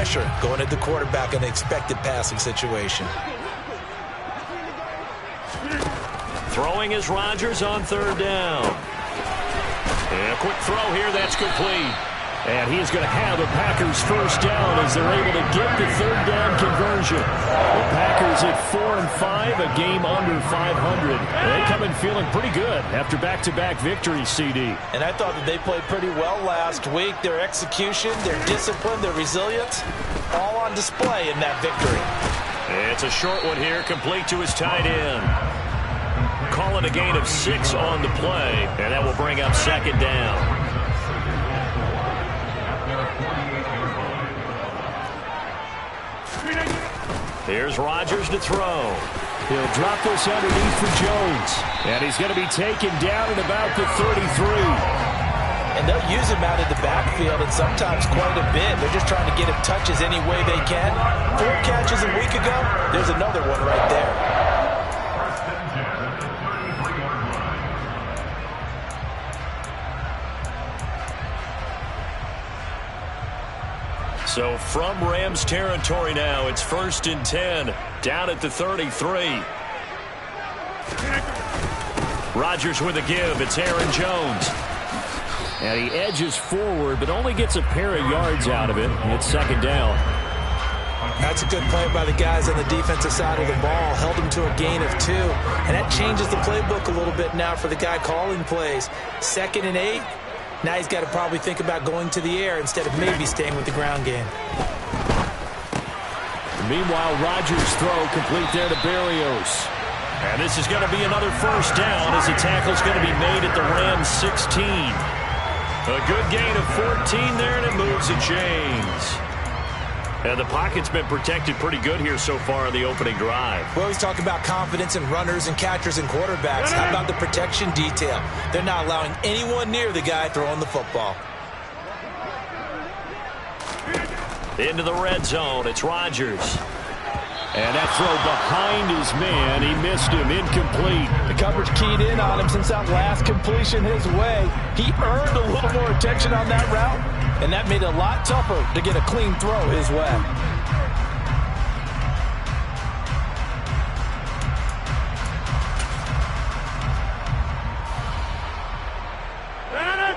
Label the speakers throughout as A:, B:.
A: pressure going at the quarterback in an expected passing situation.
B: Throwing is Rodgers on third down. And a quick throw here, that's complete. And he's going to have the Packers first down as they're able to get the third down conversion. The Packers at 4-5, a game under 500. They come in feeling pretty good after back-to-back victories, CD.
A: And I thought that they played pretty well last week. Their execution, their discipline, their resilience, all on display in that victory.
B: It's a short one here, complete to his tight end. Calling a gain of 6 on the play, and that will bring up second down. Here's Rodgers to throw. He'll drop this underneath for Jones. And he's going to be taken down at about the 33.
A: And they'll use him out of the backfield, and sometimes quite a bit. They're just trying to get him touches any way they can. 4 catches a week ago. There's another one right there.
B: So from Rams territory now, it's 1st and 10, down at the 33. Rodgers with a give. It's Aaron Jones. And he edges forward, but only gets a pair of yards out of it. It's second down.
A: That's a good play by the guys on the defensive side of the ball. Held him to a gain of 2. And that changes the playbook a little bit now for the guy calling plays. 2nd and 8. Now he's got to probably think about going to the air instead of maybe staying with the ground game.
B: Meanwhile, Rodgers' throw complete there to Berrios. And this is going to be another first down as the tackle's going to be made at the Rams 16. A good gain of 14 there, and it moves the chains. And the pocket's been protected pretty good here so far in the opening drive.
A: We always talk about confidence in runners and catchers and quarterbacks. How about the protection detail? They're not allowing anyone near the guy throwing the football.
B: Into the red zone, it's Rodgers. And that throw behind his man, he missed him, incomplete.
A: The coverage keyed in on him since that last completion his way. He earned a little more attention on that route, and that made it a lot tougher to get a clean throw his way.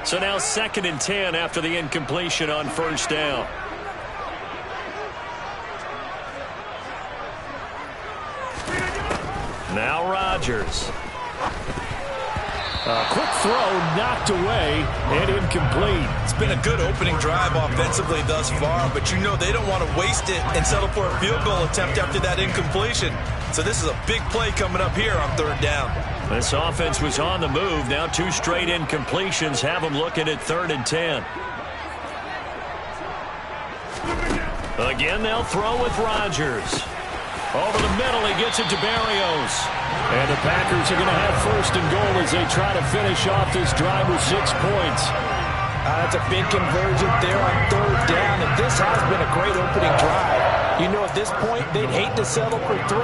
B: So now 2nd and 10 after the incompletion on first down. Now Rodgers. A quick throw knocked away and incomplete.
A: It's been a good opening drive offensively thus far, but you know they don't want to waste it and settle for a field goal attempt after that incompletion. So this is a big play coming up here on 3rd down.
B: This offense was on the move. Now 2 straight incompletions have them looking at 3rd and 10. Again, they'll throw with Rodgers. Over the middle, he gets it to Berrios. And the Packers are going to have 1st and goal as they try to finish off this drive with 6 points.
A: That's a big conversion there on 3rd down, and this has been a great opening drive. You know, at this point, they'd hate to settle for 3,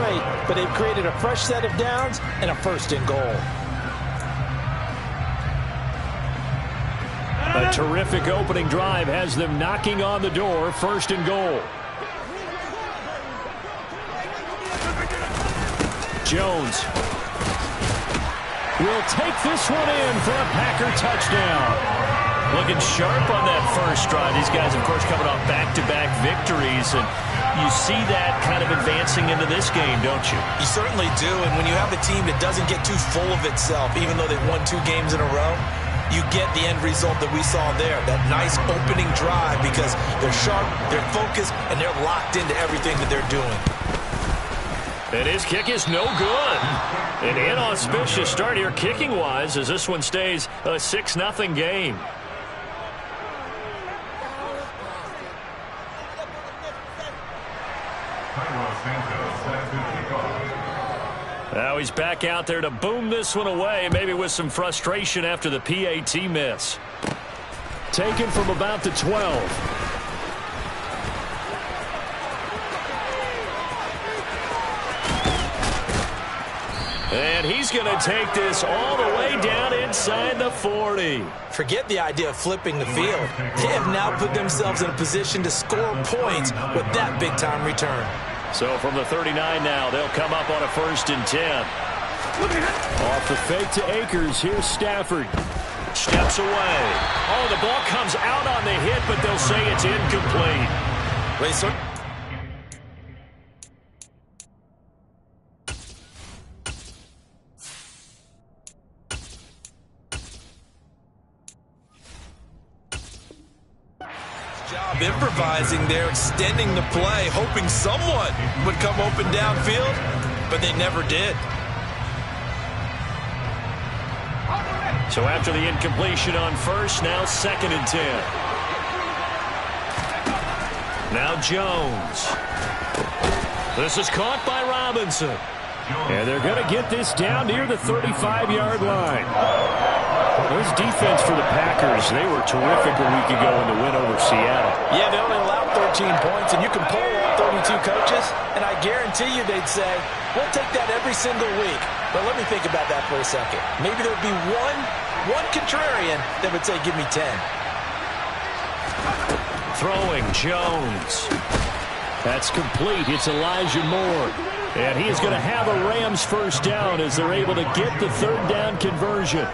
A: but they've created a fresh set of downs and a 1st and goal.
B: A terrific opening drive has them knocking on the door, 1st and goal. Jones will take this one in for a Packer touchdown. Looking sharp on that first drive. These guys, of course, coming off back-to-back victories, and you see that kind of advancing into this game, don't you?
A: You certainly do, and when you have a team that doesn't get too full of itself, even though they've won 2 games in a row, you get the end result that we saw there, that nice opening drive, because they're sharp, they're focused, and they're locked into everything that they're doing.
B: And his kick is no good. An inauspicious start here kicking-wise as this one stays a 6-0 game. Now he's back out there to boom this one away, maybe with some frustration after the PAT miss. Taken from about the 12. And he's going to take this all the way down inside the 40.
A: Forget the idea of flipping the field. They have now put themselves in a position to score points with that big-time return.
B: So from the 39 now, they'll come up on a 1st and 10. Off the fake to Akers, here's Stafford. Steps away. Oh, the ball comes out on the hit, but they'll say it's incomplete.
A: Wait, sir. Job improvising there, extending the play, hoping someone would come open downfield, but they never did.
B: So after the incompletion on 1st, now 2nd and 10. Now Jones. This is caught by Robinson. And they're going to get this down near the 35-yard line. This defense for the Packers, they were terrific a week ago in the win over Seattle.
A: Yeah, they only allowed 13 points, and you can poll all 32 coaches, and I guarantee you they'd say, we'll take that every single week. But let me think about that for a second. Maybe there would be one contrarian that would say, give me 10.
B: Throwing Jones. That's complete. It's Elijah Moore. And he is going to have a Rams 1st down as they're able to get the 3rd down conversion.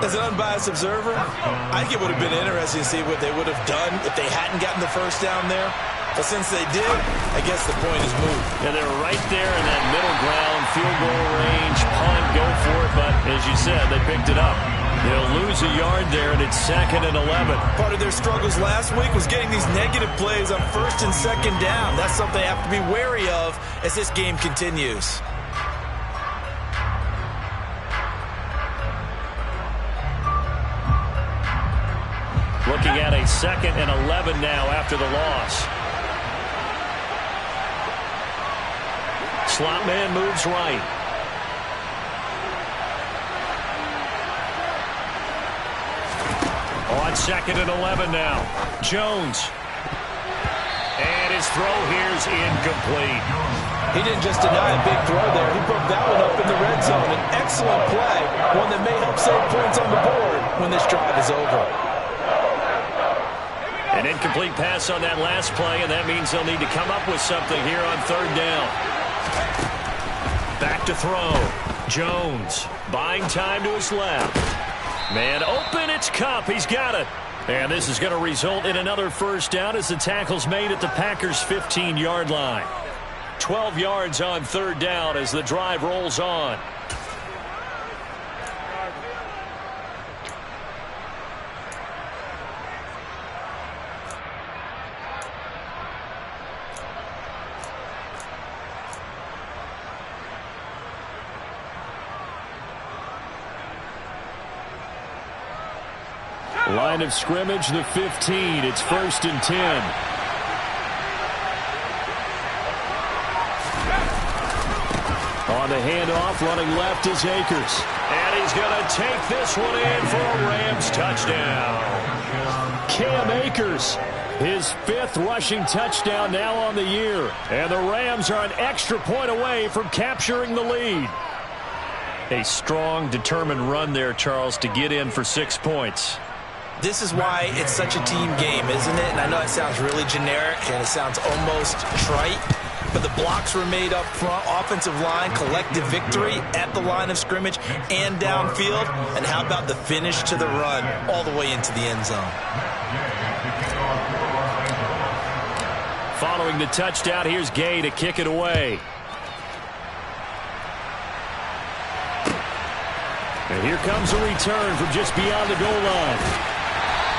A: As an unbiased observer, I think it would have been interesting to see what they would have done if they hadn't gotten the 1st down there. But since they did, I guess the point is moved.
B: Yeah, they're right there in that middle ground, field goal range, punt, go for it. But as you said, they picked it up. They'll lose a yard there, and it's 2nd and 11.
A: Part of their struggles last week was getting these negative plays on 1st and 2nd down. That's something they have to be wary of as this game continues.
B: Looking at a 2nd and 11 now after the loss. Slot man moves right. On 2nd and 11 now. Jones. And his throw here's incomplete.
A: He didn't just deny a big throw there. He broke that one up in the red zone. An excellent play. One that may help save points on the board when this drive is over.
B: An incomplete pass on that last play, and that means they'll need to come up with something here on 3rd down. Back to throw. Jones buying time to his left. Man open, it's Kupp. He's got it. And this is going to result in another 1st down as the tackle's made at the Packers' 15-yard line. 12 yards on 3rd down as the drive rolls on. Line of scrimmage, the 15. It's 1st and 10. On the handoff, running left is Akers. And he's going to take this one in for a Rams touchdown. Cam Akers, his 5th rushing touchdown now on the year. And the Rams are an extra point away from capturing the lead. A strong, determined run there, Charles, to get in for 6 points.
A: This is why it's such a team game, isn't it? And I know it sounds really generic and it sounds almost trite, but the blocks were made up front, offensive line, collective victory at the line of scrimmage and downfield. And how about the finish to the run all the way into the end zone?
B: Following the touchdown, here's Gay to kick it away. And here comes a return from just beyond the goal line.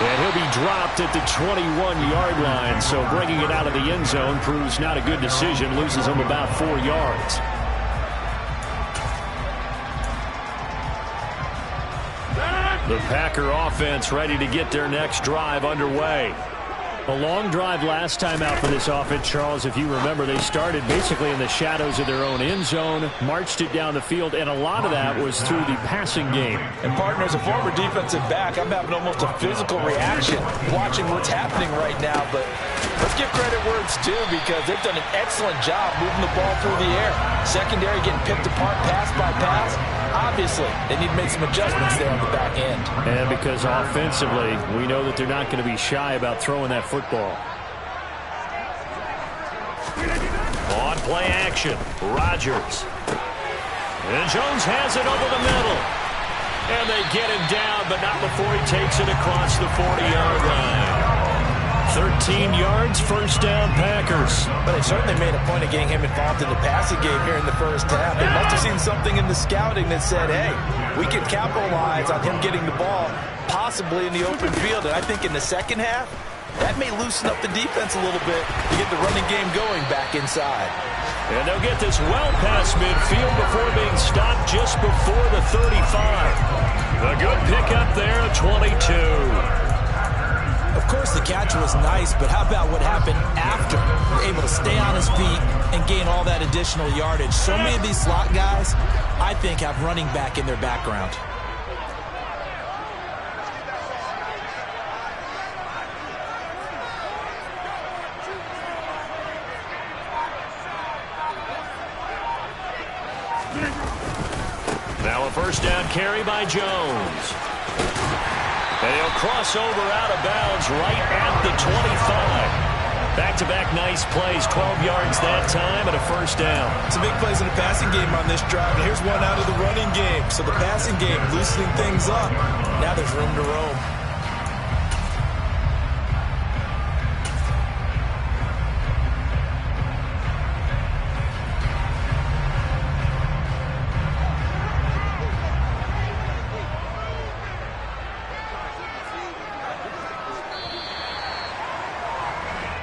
B: And he'll be dropped at the 21-yard line, so bringing it out of the end zone proves not a good decision, loses him about 4 yards. The Packer offense ready to get their next drive underway. A long drive last time out for this offense, Charles. If you remember, they started basically in the shadows of their own end zone, marched it down the field, and a lot of that was through the passing game.
A: And partner, as a former defensive back, I'm having almost a physical reaction watching what's happening right now. But let's give credit where it's due, because they've done an excellent job moving the ball through the air. Secondary getting picked apart pass by pass. Obviously, they need to make some adjustments there on the back end.
B: And because offensively, we know that they're not going to be shy about throwing that football. On play action, Rodgers. And Jones has it over the middle. And they get him down, but not before he takes it across the 40-yard line. 13 yards, first down, Packers.
A: But they certainly made a point of getting him involved in the passing game here in the first half. They must have seen something in the scouting that said, hey, we can capitalize on him getting the ball, possibly in the open field. And I think in the second half, that may loosen up the defense a little bit to get the running game going back inside.
B: And they'll get this well past midfield before being stopped just before the 35. A good pickup there at 22.
A: Of course, the catch was nice, but how about what happened after? Able to stay on his feet and gain all that additional yardage. So many of these slot guys, I think, have running back in their background.
B: Now a first down carry by Jones. And he'll cross over out of bounds right at the 25. Back-to-back nice plays, 12 yards that time and a first down.
A: Some big plays in the passing game on this drive, and here's one out of the running game. So the passing game loosening things up. Now there's room to roam.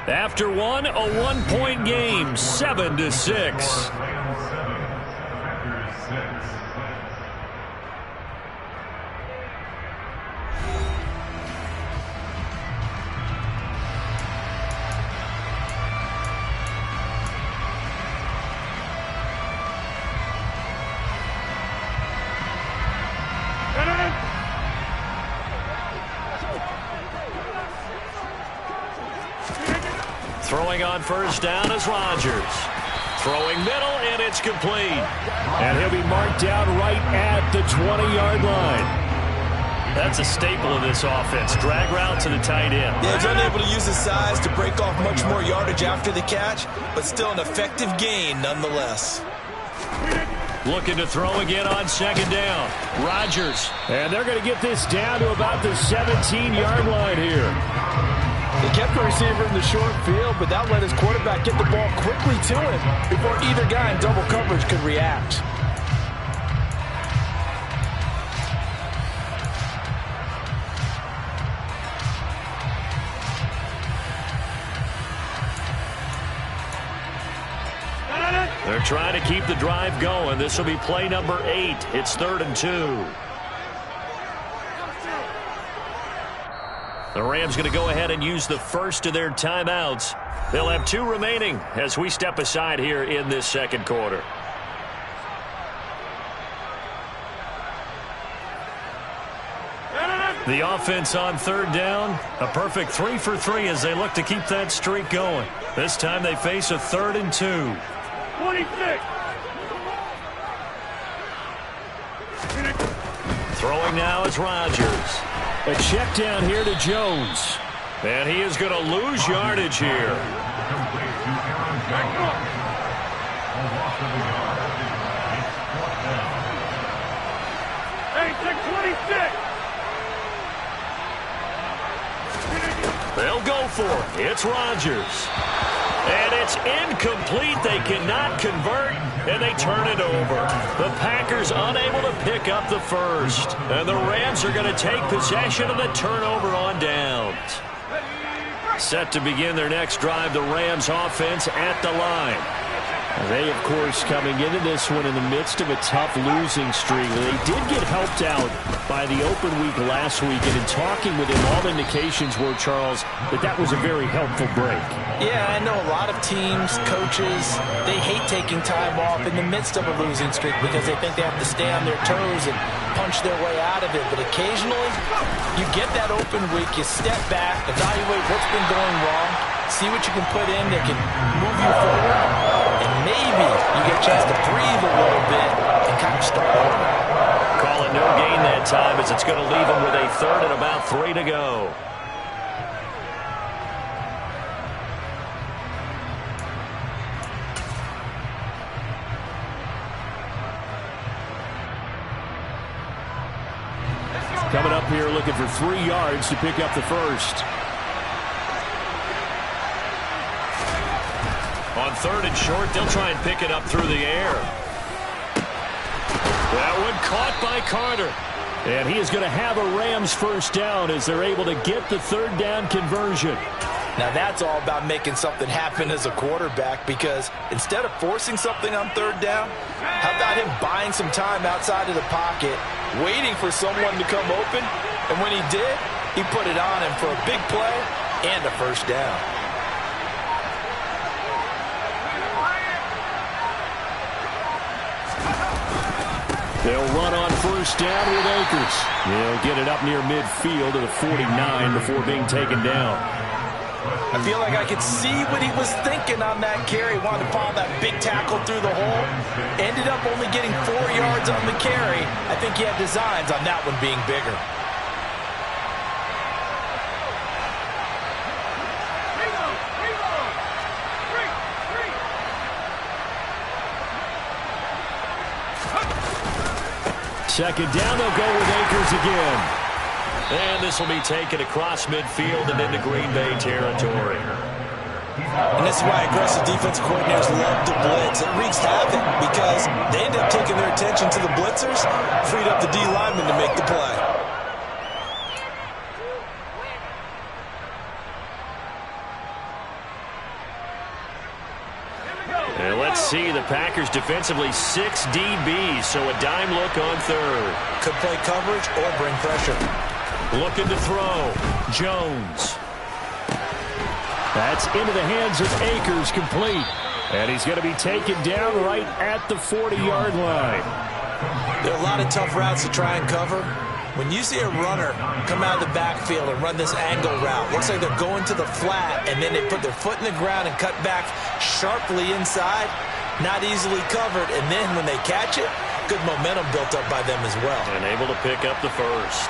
B: After one, a one-point game, 7-6. Throwing on first down is Rodgers. Throwing middle, and it's complete. And he'll be marked down right at the 20-yard line. That's a staple of this offense. Drag route to the tight end.
A: Yeah, he's unable to use his size to break off much more yardage after the catch, but still an effective gain nonetheless.
B: Looking to throw again on second down. Rodgers. And they're going to get this down to about the 17-yard line here.
A: He kept the receiver in the short field, but that let his quarterback get the ball quickly to him before either guy in double coverage could react.
B: They're trying to keep the drive going. This will be play number 8. It's 3rd and 2. The Rams going to go ahead and use the first of their timeouts. They'll have 2 remaining as we step aside here in this second quarter. The offense on 3rd down, a perfect 3 for 3 as they look to keep that streak going. This time they face a 3rd and 2. 26. Throwing now is Rodgers. A check down here to Jones. And he is going to lose yardage here. They'll go for it. It's Rodgers. And it's incomplete. They cannot convert, and they turn it over. The Packers unable to pick up the first. And the Rams are going to take possession of the turnover on downs. Set to begin their next drive, the Rams offense at the line. They, of course, coming into this one in the midst of a tough losing streak. They did get helped out by the open week last week, and in talking with him, all indications were, Charles, that was a very helpful break.
A: Yeah, I know a lot of teams, coaches, they hate taking time off in the midst of a losing streak because they think they have to stay on their toes and punch their way out of it. But occasionally, you get that open week, you step back, evaluate what's been going wrong, see what you can put in that can move you forward, and maybe you get a chance to breathe a little bit and kind of start over.
B: Calling no gain that time as it's going to leave them with a third and about 3 to go. Coming up here looking for 3 yards to pick up the first. On 3rd and short, they'll try and pick it up through the air. That one caught by Carter. And he is going to have a Rams first down as they're able to get the 3rd down conversion.
A: Now that's all about making something happen as a quarterback, because instead of forcing something on 3rd down, how about him buying some time outside of the pocket, waiting for someone to come open, and when he did, he put it on him for a big play and a first down.
B: They'll run on first down with Akers. They'll get it up near midfield to the 49 before being taken down.
A: I feel like I could see what he was thinking on that carry. Wanted to follow that big tackle through the hole. Ended up only getting 4 yards on the carry. I think he had designs on that one being bigger.
B: Second down, they'll go with Akers again. And this will be taken across midfield and into Green Bay territory.
A: And this is why aggressive defensive coordinators love to blitz. It wreaks havoc because they end up taking their attention to the blitzers, freed up the D lineman to make the play.
B: And let's see, the Packers defensively 6 DBs, so a dime look on 3rd.
A: Could play coverage or bring pressure.
B: Looking to throw. Jones. That's into the hands of Akers, complete. And he's going to be taken down right at the 40-yard line.
A: There are a lot of tough routes to try and cover. When you see a runner come out of the backfield and run this angle route, looks like they're going to the flat, and then they put their foot in the ground and cut back sharply inside, not easily covered. And then when they catch it, good momentum built up by them as well.
B: And able to pick up the first.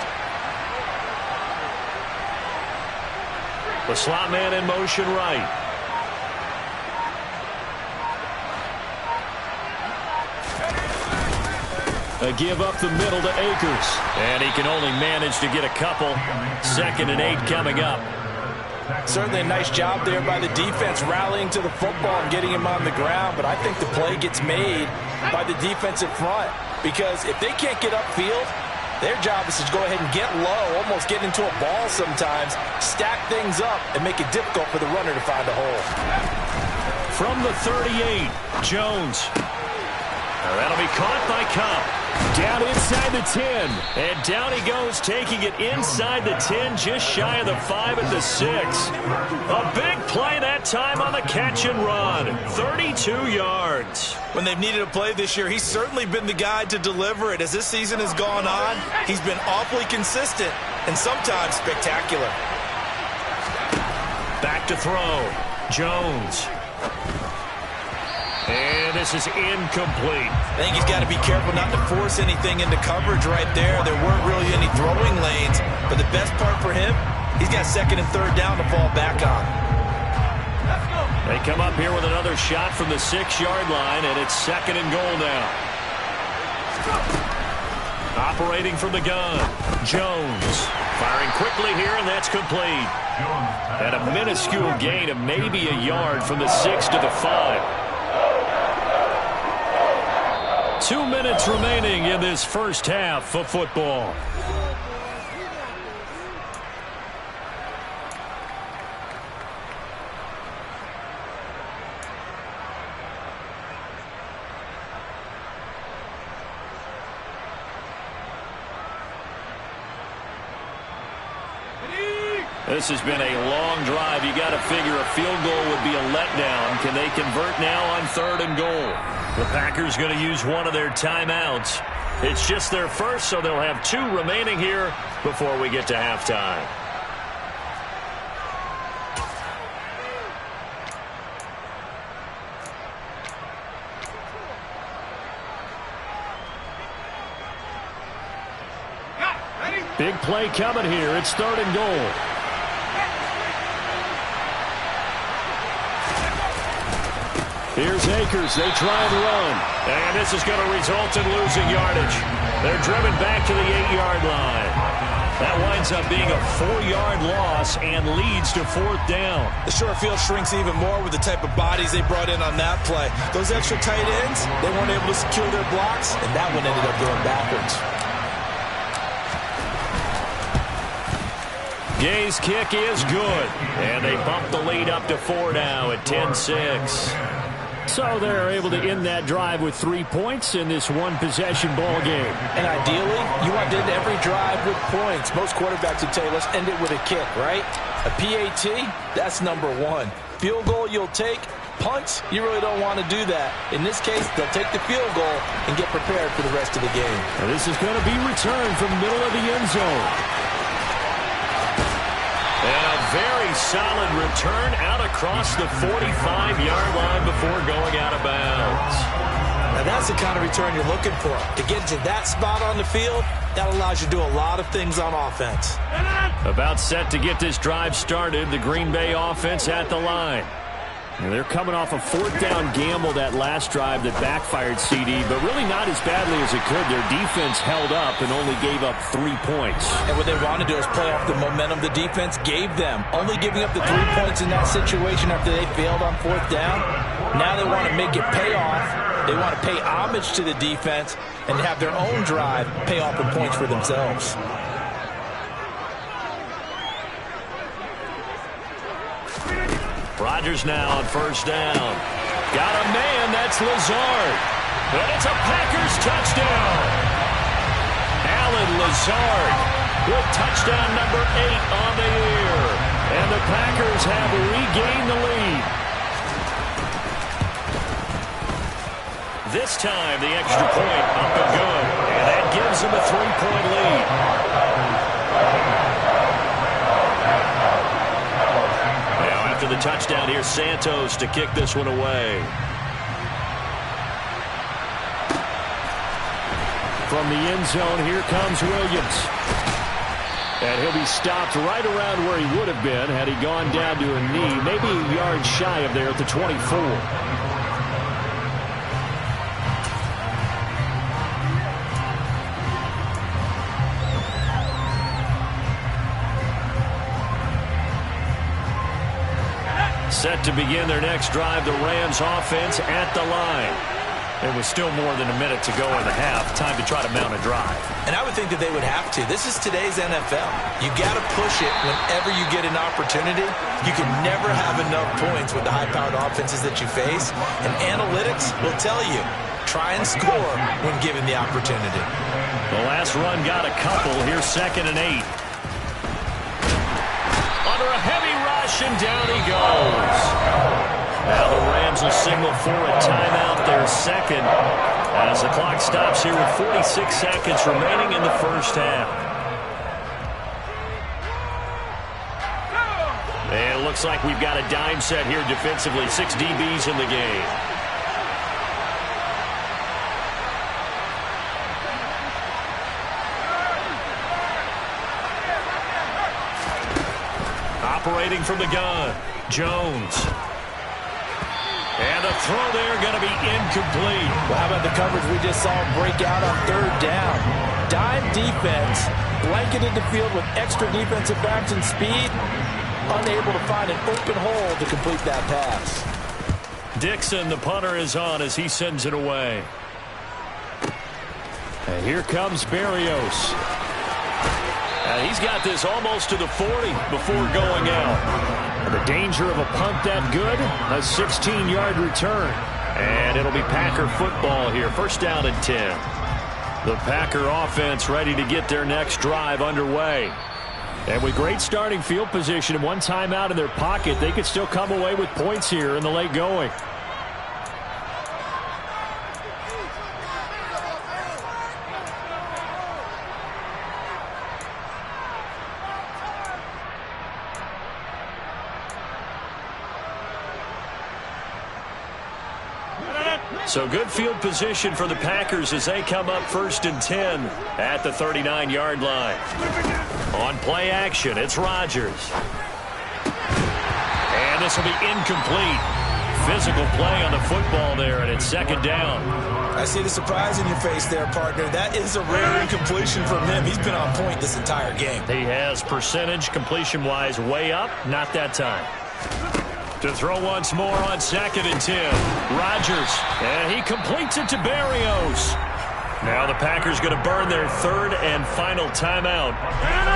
B: The slot man in motion right. A give up the middle to Akers. And he can only manage to get a couple. 2nd and 8 coming up.
A: Certainly a nice job there by the defense rallying to the football and getting him on the ground. But I think the play gets made by the defensive front, because if they can't get upfield, their job is to go ahead and get low, almost get into a ball sometimes, stack things up, and make it difficult for the runner to find a hole.
B: From the 38, Jones. Now that'll be caught by Cup. Down inside the 10. And down he goes, taking it inside the 10, just shy of the 5 at the 6. A big play that time on the catch and run. 32 yards.
A: When they've needed a play this year, he's certainly been the guy to deliver it. As this season has gone on, he's been awfully consistent and sometimes spectacular.
B: Back to throw. Jones. And this is incomplete.
A: I think he's got to be careful not to force anything into coverage right there. There weren't really any throwing lanes, but the best part for him, he's got 2nd and 3rd down to fall back on.
B: They come up here with another shot from the 6-yard line, and it's 2nd and goal now. Operating from the gun, Jones. Firing quickly here, and that's complete. And a minuscule gain of maybe a yard from the 6 to the 5. 2 minutes remaining in this first half of football. this has been a long drive. You got to figure a field goal would be a letdown. Can they convert now on 3rd and goal? The Packers going to use one of their timeouts. It's just their first, so they'll have 2 remaining here before we get to halftime. Big play coming here. It's 3rd and goal. Here's Akers. They try and run. And this is going to result in losing yardage. They're driven back to the 8-yard line. That winds up being a 4-yard loss and leads to 4th down.
A: The short field shrinks even more with the type of bodies they brought in on that play. Those extra tight ends, they weren't able to secure their blocks, and that one ended up going backwards.
B: Gay's kick is good, and they bump the lead up to 4 now at 10-6. So they're able to end that drive with 3 points in this one-possession ball game.
A: And ideally, you want to end every drive with points. Most quarterbacks would tell you, let's end it with a kick, right? A PAT, that's number 1. Field goal you'll take. Punts, you really don't want to do that. In this case, they'll take the field goal and get prepared for the rest of the game.
B: And this is going to be returned from the middle of the end zone. And a very solid return out across the 45-yard line before going out of bounds.
A: Now that's the kind of return you're looking for. To get to that spot on the field, that allows you to do a lot of things on offense.
B: About set to get this drive started, the Green Bay offense at the line. And they're coming off a 4th down gamble that last drive that backfired CD, but really not as badly as it could. Their defense held up and only gave up 3 points.
A: And what they want to do is play off the momentum the defense gave them. Only giving up the 3 points in that situation after they failed on 4th down. Now they want to make it pay off. They want to pay homage to the defense and have their own drive pay off in points for themselves.
B: Rodgers now on 1st down. Got a man, that's Lazard. And it's a Packers touchdown. Alan Lazard with touchdown number 8 on the year. And the Packers have regained the lead. This time the extra point up and good. And that gives them a 3-point lead. After the touchdown, here's Santos to kick this one away. From the end zone, here comes Williams. And he'll be stopped right around where he would have been had he gone down to a knee, maybe a yard shy of there at the 24. Set to begin their next drive, the Rams offense at the line. It was still more than a minute to go in the half. Time to try to mount a drive.
A: And I would think that they would have to. This is today's NFL. You got to push it whenever you get an opportunity. You can never have enough points with the high-powered offenses that you face. And analytics will tell you, try and score when given the opportunity.
B: The last run got a couple. Here's 2nd and 8. Under a heavy rush, and down he goes. Now the Rams will signal for a timeout, their 2nd, as the clock stops here with 46 seconds remaining in the first half. And it looks like we've got a dime set here defensively. 6 DBs in the game. Operating from the gun, Jones. And the throw there going to be incomplete.
A: Well, how about the coverage we just saw break out on 3rd down? Dime defense, blanketed the field with extra defensive backs and speed, unable to find an open hole to complete that pass.
B: Dixon, the punter, is on as he sends it away. And here comes Berrios. He's got this almost to the 40 before going out. The danger of a punt that good, a 16-yard return. And it'll be Packer football here. 1st down and 10. The Packer offense ready to get their next drive underway. And with great starting field position and one timeout in their pocket, they could still come away with points here in the late going. So good field position for the Packers as they come up 1st and 10 at the 39-yard line. On play action, it's Rodgers. And this will be incomplete. Physical play on the football there, and it's 2nd down.
A: I see the surprise in your face there, partner. That is a rare incompletion from him. He's been on point this entire game.
B: He has percentage completion-wise way up, not that time. To throw once more on 2nd and 10. Rodgers, and he completes it to Berrios. Now the Packers going to burn their 3rd and final timeout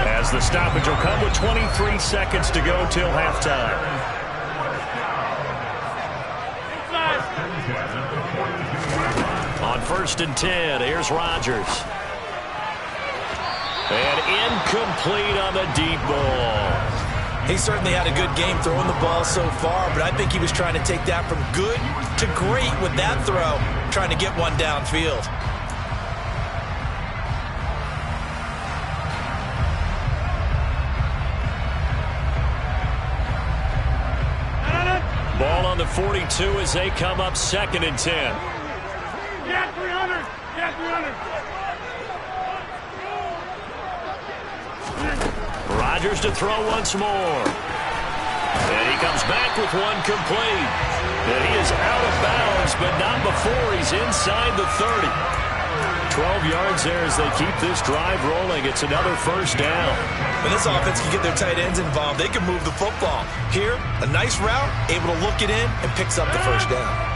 B: as the stoppage will come with 23 seconds to go till halftime. On 1st and 10, here's Rodgers. And incomplete on the deep ball.
A: He certainly had a good game throwing the ball so far, but I think he was trying to take that from good to great with that throw, trying to get one downfield.
B: Ball on the 42 as they come up 2nd and 10.
C: Yeah, 300. Yeah, 300.
B: Rodgers to throw once more. And he comes back with one complete. And he is out of bounds, but not before he's inside the 30. 12 yards there as they keep this drive rolling. It's another 1st down.
A: When this offense can get their tight ends involved, they can move the football. Here, a nice route, able to look it in, and picks up the 1st down.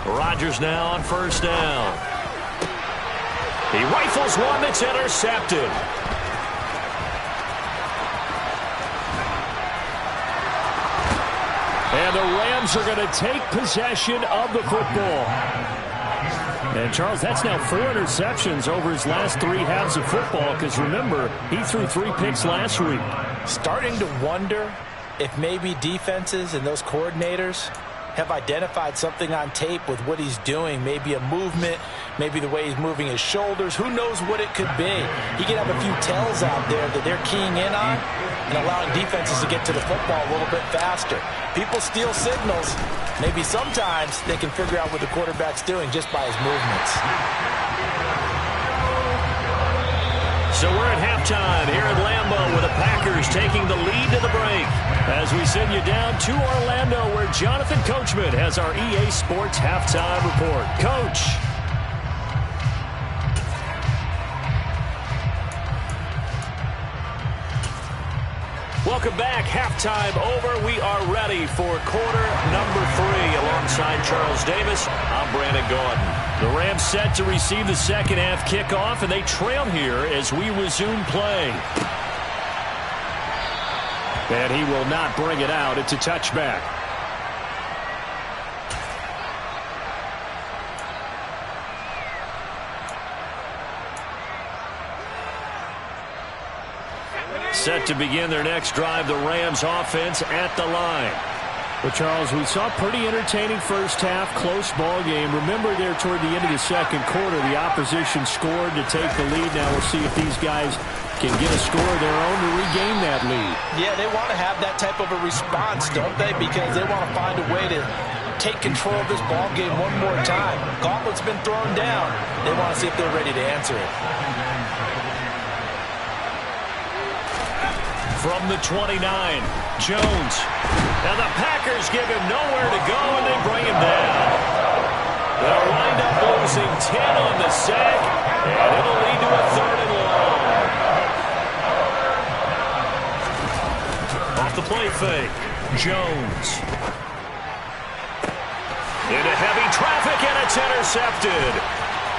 B: Rodgers now on 1st down. He rifles one that's intercepted. And the Rams are going to take possession of the football. And, Charles, that's now 4 interceptions over his last 3 halves of football because, remember, he threw 3 picks last week.
A: Starting to wonder if maybe defenses and those coordinators have identified something on tape with what he's doing. Maybe a movement, maybe the way he's moving his shoulders. Who knows what it could be? He could have a few tells out there that they're keying in on and allowing defenses to get to the football a little bit faster. People steal signals. Maybe sometimes they can figure out what the quarterback's doing just by his movements.
B: So we're at halftime here at Lambeau with the Packers taking the lead to the break. As we send you down to Orlando where Jonathan Coachman has our EA Sports Halftime Report. Coach. Welcome back. Halftime over. We are ready for quarter number 3 alongside Charles Davis. I'm Brandon Gaudin. The Rams set to receive the second half kickoff, and they trail here as we resume play. And he will not bring it out. It's a touchback. Set to begin their next drive, the Rams offense at the line. Well, Charles, we saw a pretty entertaining first half, close ball game. Remember there toward the end of the second quarter, the opposition scored to take the lead. Now we'll see if these guys can get a score of their own to regain that lead.
A: Yeah, they want to have that type of a response, don't they? Because they want to find a way to take control of this ball game one more time. Gauntlet's been thrown down. They want to see if they're ready to answer it.
B: From the 29, Jones. And the Packers give him nowhere to go, and they bring him down. They'll wind up losing 10 on the sack, and it'll lead to a 3rd and long. Off the play fake, Jones. Into heavy traffic, and it's intercepted.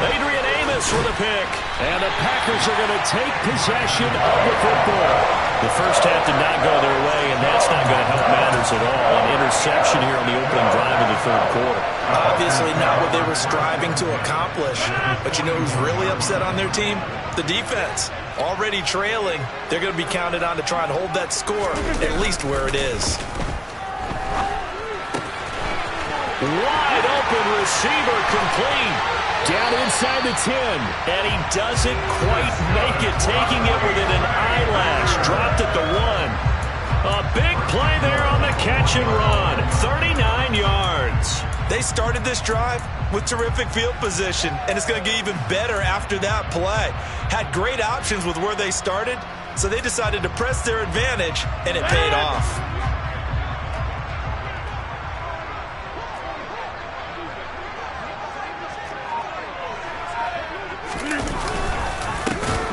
B: Adrian Amos Davis with a pick. And the Packers are going to take possession of the football. The first half did not go their way, and that's not going to help matters at all. An interception here on the opening drive of the third quarter.
A: Obviously not what they were striving to accomplish. But you know who's really upset on their team? The defense. Already trailing. They're going to be counted on to try and hold that score at least where it is.
B: Wide open receiver complete. Down inside the 10. And he doesn't quite make it, taking it within an eyelash. Dropped at the 1. A big play there on the catch and run. 39 yards.
A: They started this drive with terrific field position, and it's going to get even better after that play. Had great options with where they started, so they decided to press their advantage, and it paid off.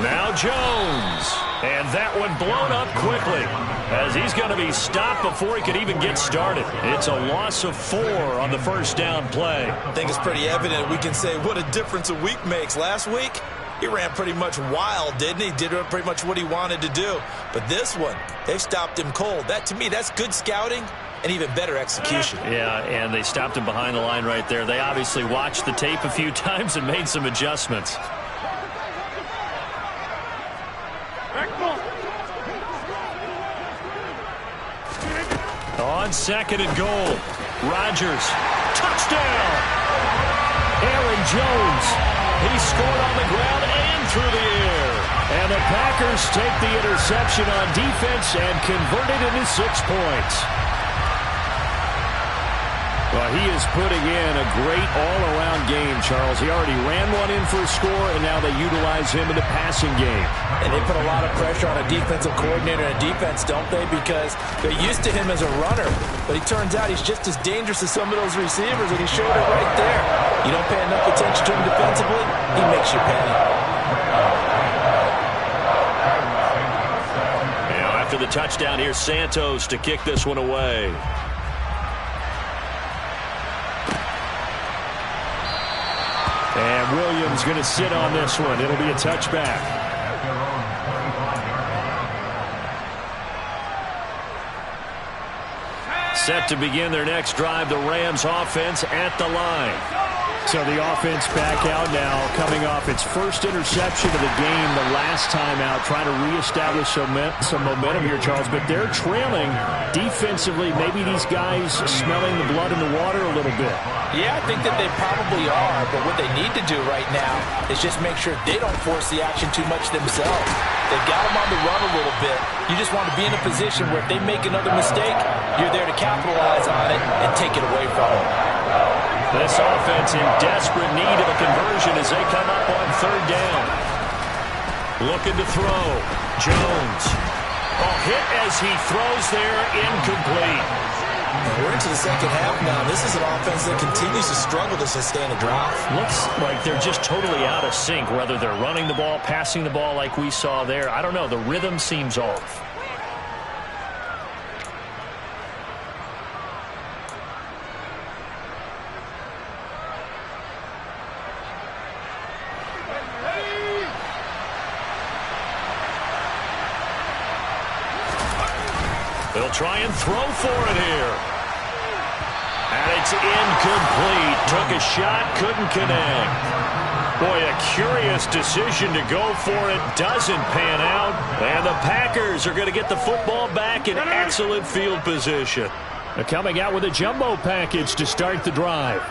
B: Now Jones. And that one blown up quickly as he's going to be stopped before he could even get started. It's a loss of 4 on the first down play.
A: I think it's pretty evident we can say what a difference a week makes. Last week, he ran pretty much wild, didn't he? Did pretty much what he wanted to do. But this one, they've stopped him cold. That, to me, that's good scouting and even better execution.
B: Yeah, and they stopped him behind the line right there. They obviously watched the tape a few times and made some adjustments. On second and goal, Rodgers, touchdown! Aaron Jones, he scored on the ground and through the air. And the Packers take the interception on defense and convert it into 6 points. Well, he is putting in a great all-around game, Charles. He already ran one in for a score, and now they utilize him in the passing game.
A: And they put a lot of pressure on a defensive coordinator and defense, don't they? Because they're used to him as a runner. But he turns out he's just as dangerous as some of those receivers, and he showed it right there. You don't pay enough attention to him defensively, he makes you pay.
B: Now, after the touchdown, here's Santos to kick this one away. And Williams going to sit on this one. It'll be a touchback. Set to begin their next drive, the Rams offense at the line. So the offense back out now, coming off its first interception of the game the last time out, trying to reestablish some momentum here, Charles. But they're trailing defensively. Maybe these guys smelling the blood in the water a little bit.
A: Yeah, I think that they probably are. But what they need to do right now is just make sure they don't force the action too much themselves. They've got them on the run a little bit. You just want to be in a position where if they make another mistake, you're there to capitalize on it and take it away from them.
B: This offense in desperate need of a conversion as they come up on third down. Looking to throw. Jones. Hit as he throws there, incomplete.
A: We're into the second half now. This is an offense that continues to struggle to sustain a drive.
B: Looks like they're just totally out of sync, whether they're running the ball, passing the ball like we saw there. I don't know. The rhythm seems off. They'll try and throw for it here. And it's incomplete. Took a shot, couldn't connect. Boy, a curious decision to go for it. Doesn't pan out. And the Packers are going to get the football back in excellent field position. They're coming out with a jumbo package to start the drive.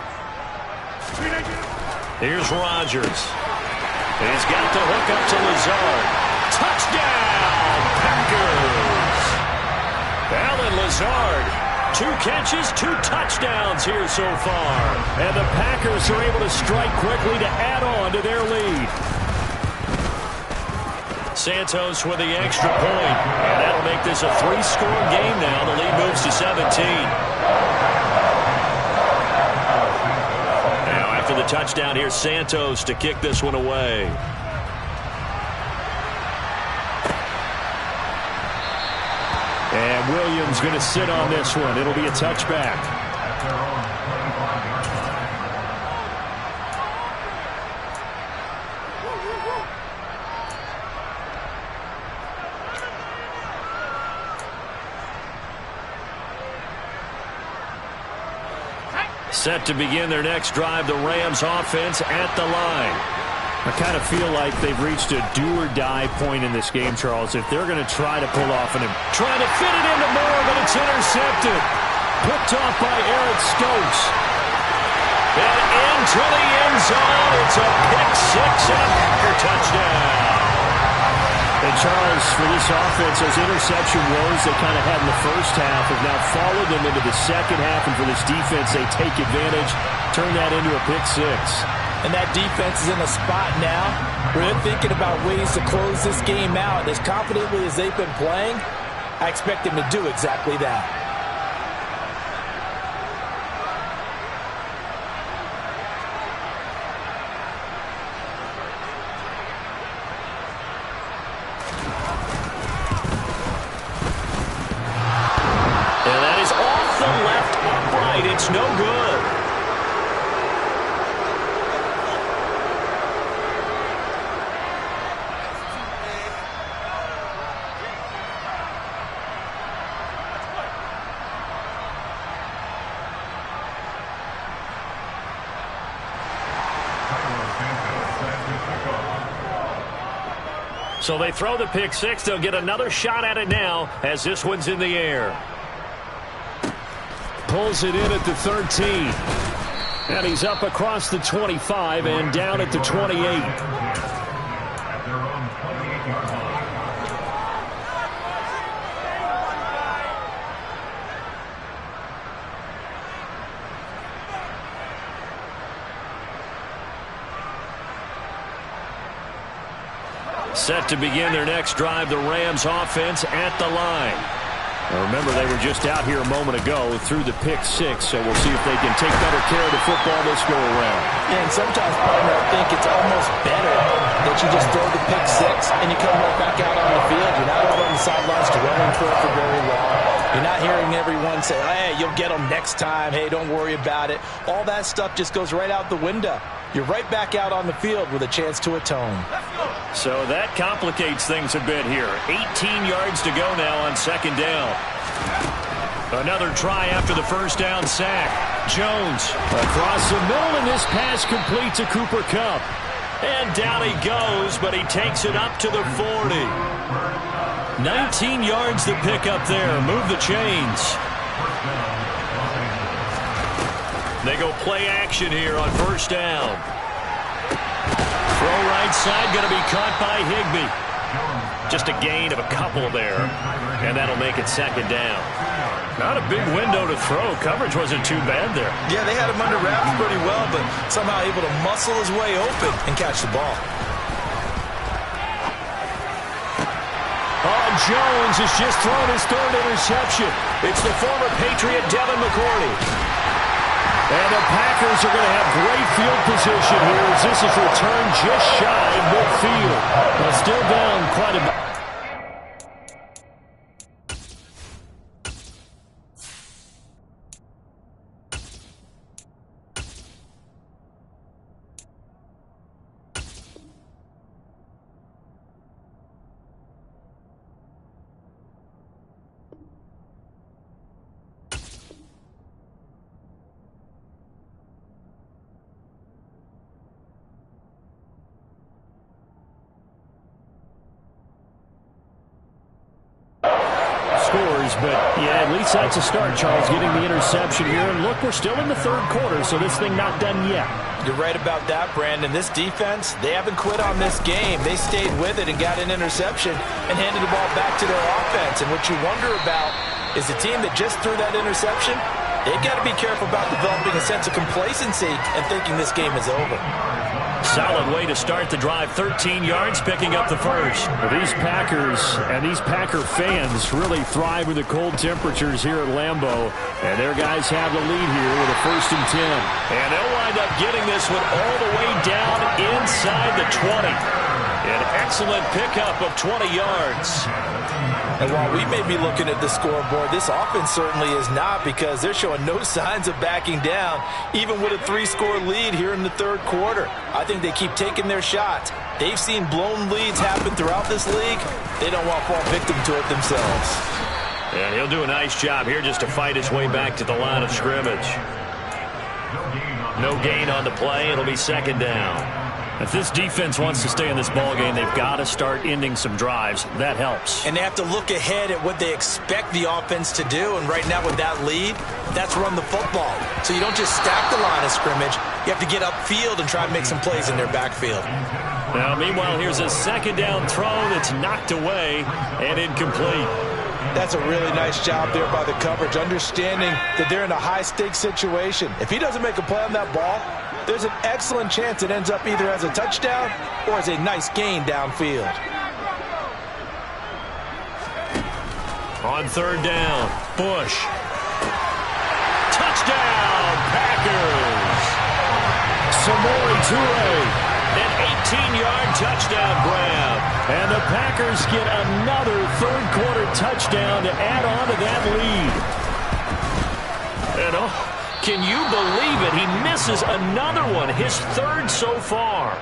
B: Here's Rodgers. He's got the hook up to Lazard. Touchdown, Packers! Alan Lazard, 2 catches, 2 touchdowns here so far. And the Packers are able to strike quickly to add on to their lead. Santos with the extra point. And that'll make this a 3-score game now. The lead moves to 17. Now after the touchdown, here's Santos to kick this one away. And Williams going to sit on this one. It'll be a touchback. Set to begin their next drive, the Rams offense at the line.
D: I kind of feel like they've reached a do-or-die point in this game, Charles, if they're going to try to pull off an...
B: Trying to fit it into Moore, but it's intercepted. Picked off by Eric Stokes. And into the end zone. It's a pick six and a Packer touchdown.
D: And Charles, for this offense, those interception woes they kind of had in the first half have now followed them into the second half. And for this defense, they take advantage, turn that into a pick six.
A: And that defense is in a spot now where they're thinking about ways to close this game out. As confidently as they've been playing, I expect them to do exactly that.
B: And that is off the left upright. It's no good. So they throw the pick six. They'll get another shot at it now as this one's in the air. Pulls it in at the 13. And he's up across the 25 and down at the 28. Set to begin their next drive, the Rams offense at the line.
D: Now remember, they were just out here a moment ago through the pick six, so we'll see if they can take better care of the football this go around.
A: And sometimes, partner, I think it's almost better that you just throw the pick six and you come right back out on the field. You're not over on the sidelines dwelling for it for very long. You're not hearing everyone say, hey, you'll get them next time. Hey, don't worry about it. All that stuff just goes right out the window. You're right back out on the field with a chance to atone.
B: So that complicates things a bit here. 18 yards to go now on second down. Another try after the first down sack. Jones across the middle, and this pass complete to Cooper Kupp. And down he goes, but he takes it up to the 40. 19 yards to pick up there. Move the chains. They go play action here on first down. Throw right side, going to be caught by Higbee. Just a gain of a couple there, and that'll make it second down. Not a big window to throw. Coverage wasn't too bad there.
A: Yeah, they had him under wraps pretty well, but somehow able to muscle his way open and catch the ball.
B: Oh, Jones has just thrown his third interception. It's the former Patriot Devin McCourty. And the Packers are going to have great field position here as this is returned just shy of midfield. But still down quite a bit. Scores, but yeah, at least that's a start, Charles, getting the interception here. And look, we're still in the third quarter, so this thing not done yet.
A: You're right about that, Brandon. This defense, they haven't quit on this game. They stayed with it and got an interception and handed the ball back to their offense. And what you wonder about is the team that just threw that interception, they've got to be careful about developing a sense of complacency and thinking this game is over.
B: Solid way to start the drive. 13 yards, picking up the first.
D: Well, these Packers and these Packer fans really thrive with the cold temperatures here at Lambeau. And their guys have the lead here with a 1st and 10.
B: And they'll wind up getting this one all the way down inside the 20. An excellent pickup of 20 yards.
A: And while we may be looking at the scoreboard, this offense certainly is not, because they're showing no signs of backing down, even with a 3-score lead here in the third quarter. I think they keep taking their shots. They've seen blown leads happen throughout this league. They don't want to fall victim to it themselves.
B: And he'll do a nice job here just to fight his way back to the line of scrimmage. No gain on the play. It'll be second down.
D: If this defense wants to stay in this ball game, they've got to start ending some drives. That helps.
A: And they have to look ahead at what they expect the offense to do. And right now with that lead, that's run the football. So you don't just stack the line of scrimmage. You have to get upfield and try and make some plays in their backfield.
D: Now, meanwhile, here's a second down throw that's knocked away and incomplete.
A: That's a really nice job there by the coverage, understanding that they're in a high-stakes situation. If he doesn't make a play on that ball, there's an excellent chance it ends up either as a touchdown or as a nice gain downfield.
B: On third down, Bush. Touchdown, Packers. Samori Toure. An 18-yard touchdown grab.
D: And the Packers get another third-quarter touchdown to add on to that lead.
B: And can you believe it? He misses another one, his third so far.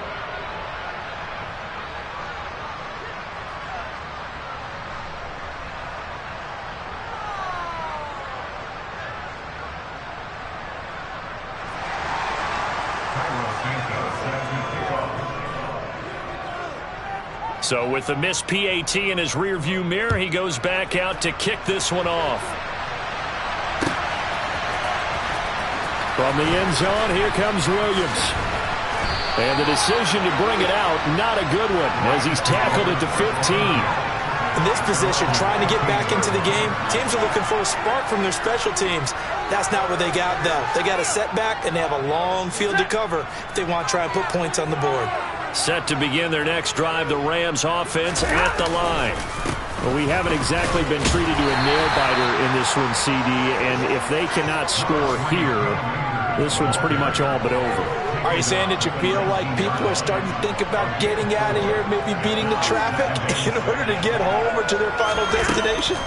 B: So with the missed PAT in his rearview mirror, he goes back out to kick this one off.
D: From the end zone, here comes Williams. And the decision to bring it out, not a good one, as he's tackled at the 15.
A: In this position, trying to get back into the game, teams are looking for a spark from their special teams. That's not what they got, though. They got a setback, and they have a long field to cover if they want to try and put points on the board.
B: Set to begin their next drive, the Rams offense at the line.
D: Well, we haven't exactly been treated to a nail-biter in this one, CD, and if they cannot score here, this one's pretty much all but over.
A: Are you saying that you feel like people are starting to think about getting out of here, maybe beating the traffic in order to get home or to their final destination?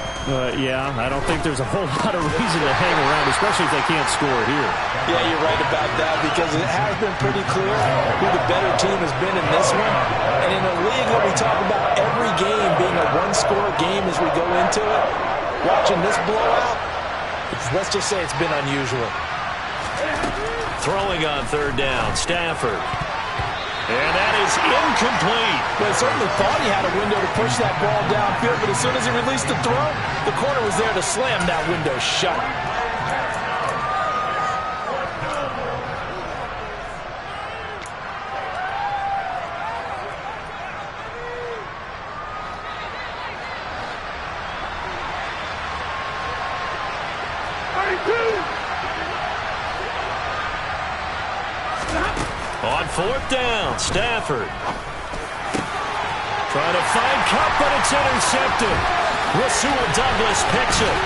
D: Yeah, I don't think there's a whole lot of reason to hang around, especially if they can't score here.
A: Yeah, you're right about that, because it has been pretty clear who the better team has been in this one. And in a league that we talk about every game being a one-score game as we go into it, watching this blowout, let's just say it's been unusual.
B: Throwing on third down, Stafford. And that is incomplete.
A: Well, he certainly thought he had a window to push that ball downfield, but as soon as he released the throw, the corner was there to slam that window shut.
B: On fourth down, Stafford. Trying to find Cup, but it's intercepted. Rasul Douglas picks it.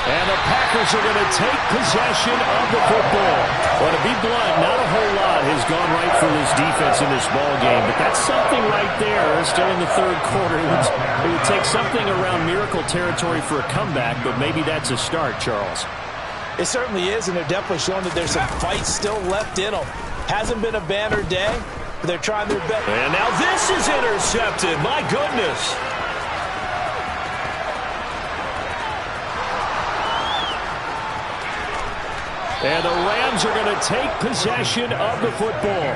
B: And the Packers are going to take possession of the football. Well, to be blunt, not a whole lot has gone right for this defense in this ball game, but that's something right there. Still in the third quarter. It would take something around miracle territory for a comeback, but maybe that's a start, Charles.
A: It certainly is, and they're definitely showing that there's some fight still left in them. Hasn't been a banner day, but they're trying their best.
B: And now this is intercepted. My goodness.
D: And the Rams are going to take possession of the football.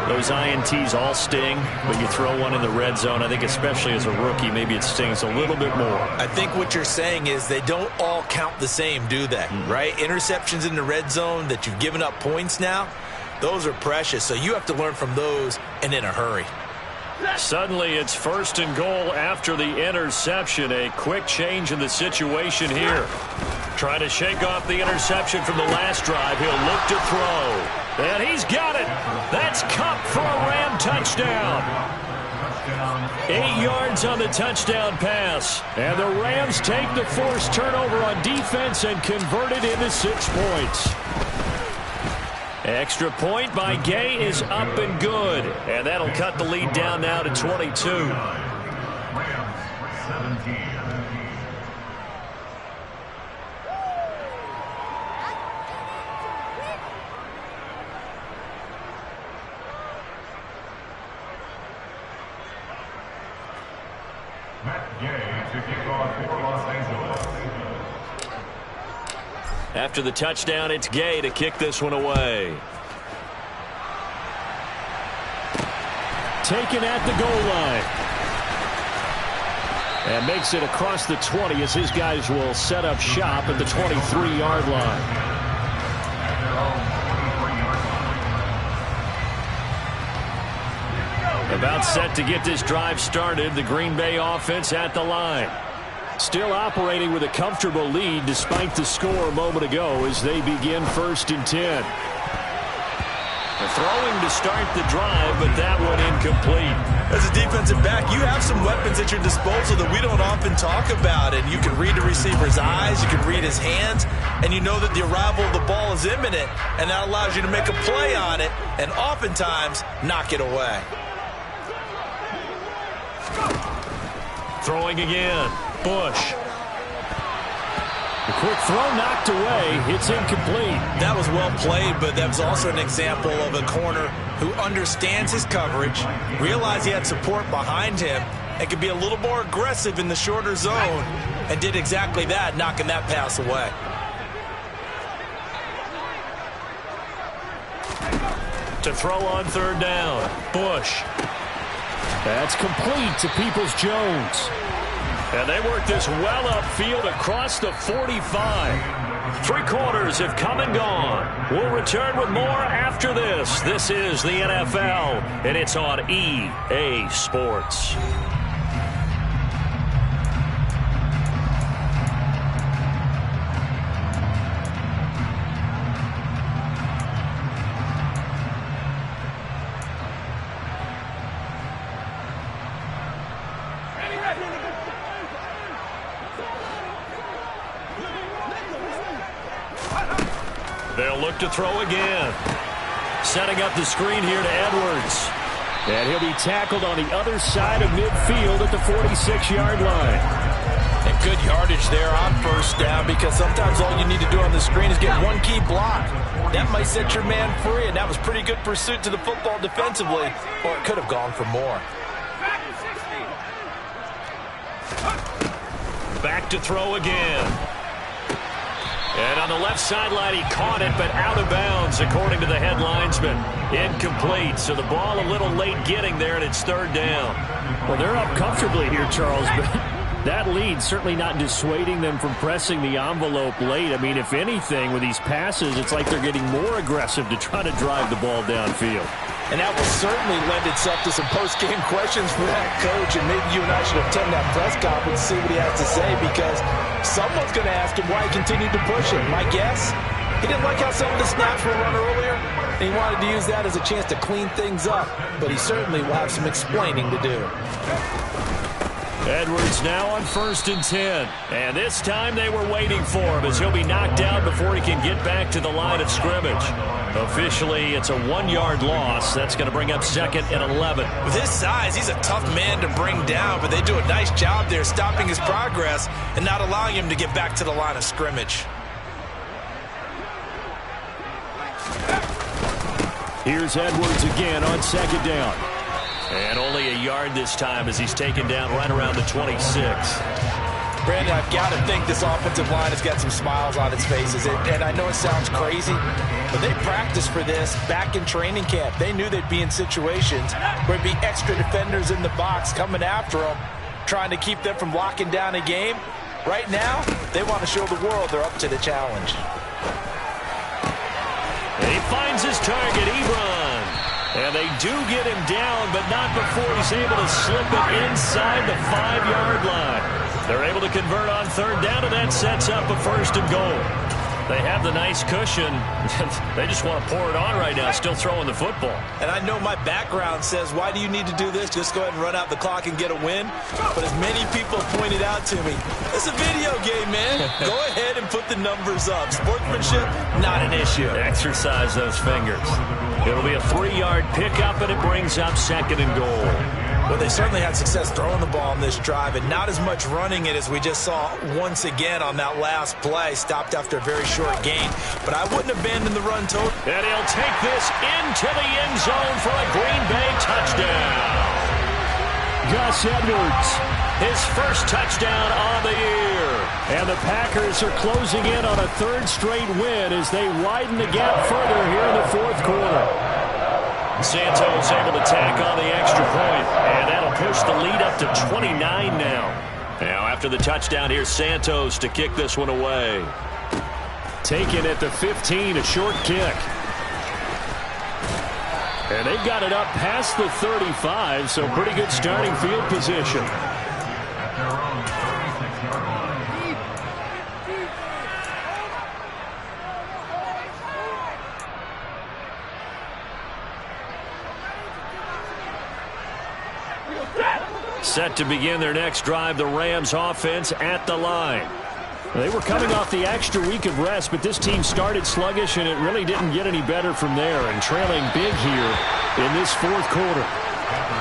B: Those INTs all sting, but you throw one in the red zone. I think especially as a rookie, maybe it stings a little bit more.
A: I think what you're saying is they don't all count the same, do they? Right? Interceptions in the red zone that you've given up points now, those are precious. So you have to learn from those and in a hurry.
B: Suddenly it's first and goal after the interception. A quick change in the situation here. Trying to shake off the interception from the last drive. He'll look to throw. And he's got it. That's Cup for a Ram touchdown. 8 yards on the touchdown pass. And the Rams take the forced turnover on defense and convert it into 6 points. Extra point by Gay is up and good. And that'll cut the lead down now to 22. After the touchdown, it's Gay to kick this one away. Taken at the goal line. And makes it across the 20 as his guys will set up shop at the 23-yard line. About set to get this drive started, the Green Bay offense at the line. Still operating with a comfortable lead despite the score a moment ago as they begin 1st and 10. They're throwing to start the drive, but that one incomplete.
A: As a defensive back, you have some weapons at your disposal that we don't often talk about. And you can read the receiver's eyes, you can read his hands, and you know that the arrival of the ball is imminent. And that allows you to make a play on it and oftentimes knock it away.
B: Throwing again. Bush. The quick throw knocked away. It's incomplete.
A: That was well played, but that was also an example of a corner who understands his coverage, realized he had support behind him, and could be a little more aggressive in the shorter zone, and did exactly that, knocking that pass away.
B: To throw on 3rd down. Bush.
D: That's complete to Peoples-Jones.
B: And they work this well upfield across the 45. 3 quarters have come and gone. We'll return with more after this. This is the NFL, and it's on EA Sports. They'll look to throw again. Setting up the screen here to Edwards.
D: And he'll be tackled on the other side of midfield at the 46-yard line.
A: And good yardage there on 1st down, because sometimes all you need to do on the screen is get one key block. That might set your man free, and that was pretty good pursuit to the football defensively, or it could have gone for more.
B: Back to throw again. And on the left sideline, he caught it, but out of bounds, according to the head linesman. Incomplete, so the ball a little late getting there, and it's 3rd down.
D: Well, they're up comfortably here, Charles, but that lead certainly not dissuading them from pressing the envelope late. I mean, if anything, with these passes, it's like they're getting more aggressive to try to drive the ball downfield.
A: And that will certainly lend itself to some post-game questions for that coach, and maybe you and I should attend that press conference and see what he has to say, because someone's going to ask him why he continued to push it. My guess, he didn't like how some of the snaps were run earlier, and he wanted to use that as a chance to clean things up, but he certainly will have some explaining to do.
B: Edwards now on 1st and 10. And this time they were waiting for him, as he'll be knocked out before he can get back to the line of scrimmage. Officially, it's a 1-yard loss. That's going to bring up 2nd and 11.
A: With his size, he's a tough man to bring down, but they do a nice job there stopping his progress and not allowing him to get back to the line of scrimmage.
D: Here's Edwards again on 2nd down.
B: And only a yard this time as he's taken down right around the 26.
A: Brandon, I've got to think this offensive line has got some smiles on its faces. And I know it sounds crazy, but they practiced for this back in training camp. They knew they'd be in situations where there'd be extra defenders in the box coming after them, trying to keep them from locking down a game. Right now, they want to show the world they're up to the challenge.
B: And he finds his target, Ebron. And they do get him down, but not before he's able to slip it inside the 5-yard line. They're able to convert on 3rd down, and that sets up a 1st and goal. They have the nice cushion. They just want to pour it on right now, still throwing the football.
A: And I know my background says, why do you need to do this? Just go ahead and run out the clock and get a win. But as many people pointed out to me, it's a video game, man. Go ahead and put the numbers up. Sportsmanship, not an issue.
B: Exercise those fingers. It'll be a 3-yard pickup, and it brings up 2nd and goal.
A: Well, they certainly had success throwing the ball on this drive, and not as much running it as we just saw once again on that last play. Stopped after a very short gain, but I wouldn't abandon the run total.
B: And he'll take this into the end zone for a Green Bay touchdown. Gus Edwards, his first touchdown on the year. And the Packers are closing in on a 3rd straight win as they widen the gap further here in the 4th quarter. Santos able to tack on the extra point, and that'll push the lead up to 29 now. Now after the touchdown, here's Santos to kick this one away. Taken at the 15, a short kick. And they've got it up past the 35, so pretty good starting field position. Set to begin their next drive, the Rams offense at the line. They were coming off the extra week of rest, but this team started sluggish, and it really didn't get any better from there, and trailing big here in this 4th quarter.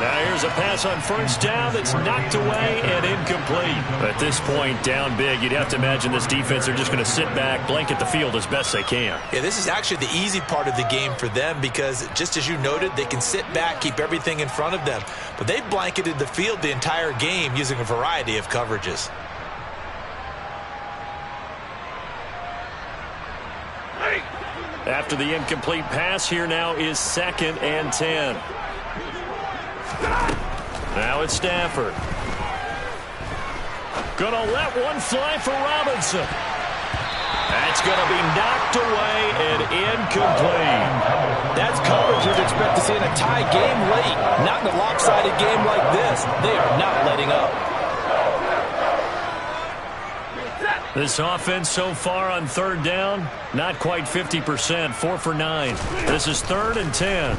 B: Now here's a pass on 1st down that's knocked away and incomplete. At this point, down big, you'd have to imagine this defense are just going to sit back, blanket the field as best they can.
A: Yeah, this is actually the easy part of the game for them because, just as you noted, they can sit back, keep everything in front of them. But they blanketed the field the entire game using a variety of coverages.
B: After the incomplete pass, here now is 2nd and 10. Now it's Stafford. Gonna let one fly for Robinson. That's gonna be knocked away and incomplete.
A: That's coverage you'd expect to see in a tie game late. Not in a lopsided game like this. They are not letting up.
B: This offense so far on 3rd down, not quite 50%, 4 for 9. This is 3rd and 10.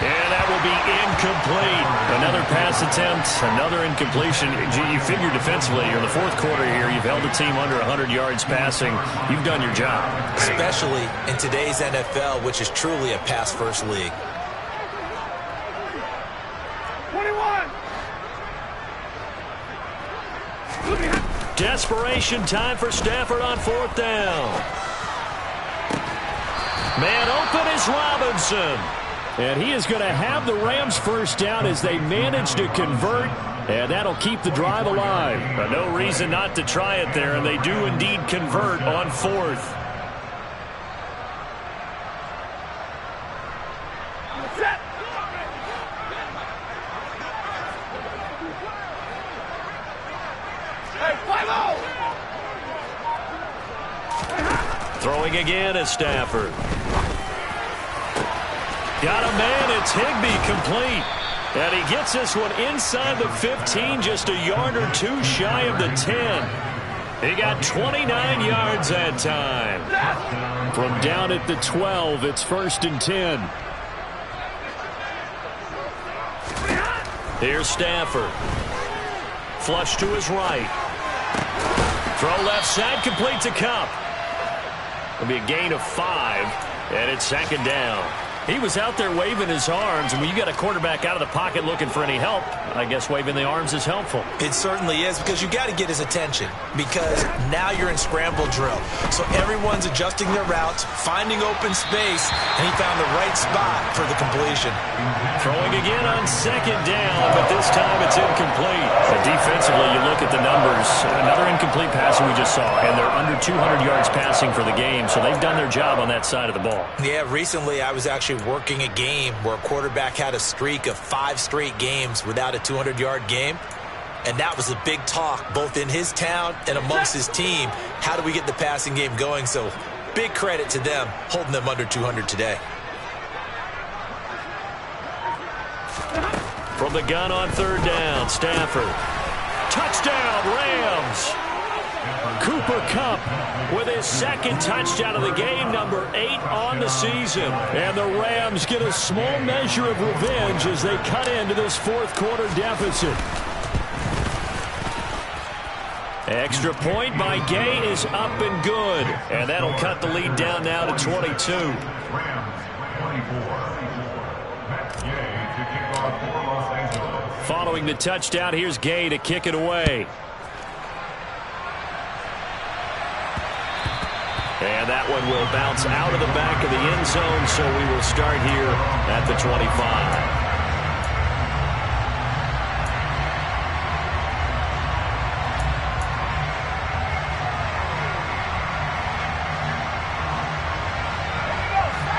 B: And that will be incomplete. Another pass attempt, another incompletion. You figure defensively, you're in the 4th quarter here. You've held the team under 100 yards passing. You've done your job.
A: Especially in today's NFL, which is truly a pass-first league.
C: 21.
B: Desperation time for Stafford on 4th down. Man open is Robinson. And he is going to have the Rams 1st down as they manage to convert, and that'll keep the drive alive. But no reason not to try it there, and they do indeed convert on 4th. Throwing again is Stafford. Got a man, it's Higbee complete. And he gets this one inside the 15, just a yard or two shy of the 10. He got 29 yards that time. From down at the 12, it's 1st and 10. Here's Stafford. Flush to his right. Throw left side, complete to Kupp. It'll be a gain of 5, and it's 2nd down. He was out there waving his arms, and when you got a quarterback out of the pocket looking for any help, I guess waving the arms is helpful.
A: It certainly is, because you got to get his attention, because now you're in scramble drill. So everyone's adjusting their routes, finding open space, and he found the right spot for the completion.
B: Throwing again on 2nd down, but this time it's incomplete. But defensively, you look at the numbers. Another incomplete pass that we just saw, and they're under 200 yards passing for the game, so they've done their job on that side of the ball.
A: Yeah, recently I was actually working a game where a quarterback had a streak of 5 straight games without a 200-yard game, and that was a big talk both in his town and amongst his team. How do we get the passing game going? So big credit to them holding them under 200 today.
B: From the gun on 3rd down, Stafford. Touchdown, Rams! Cooper Kupp with his second touchdown of the game, number 8 on the season. And the Rams get a small measure of revenge as they cut into this fourth quarter deficit. Extra point by Gay is up and good. And that'll cut the lead down now to 22. Following the touchdown, here's Gay to kick it away. And that one will bounce out of the back of the end zone, so we will start here at the 25.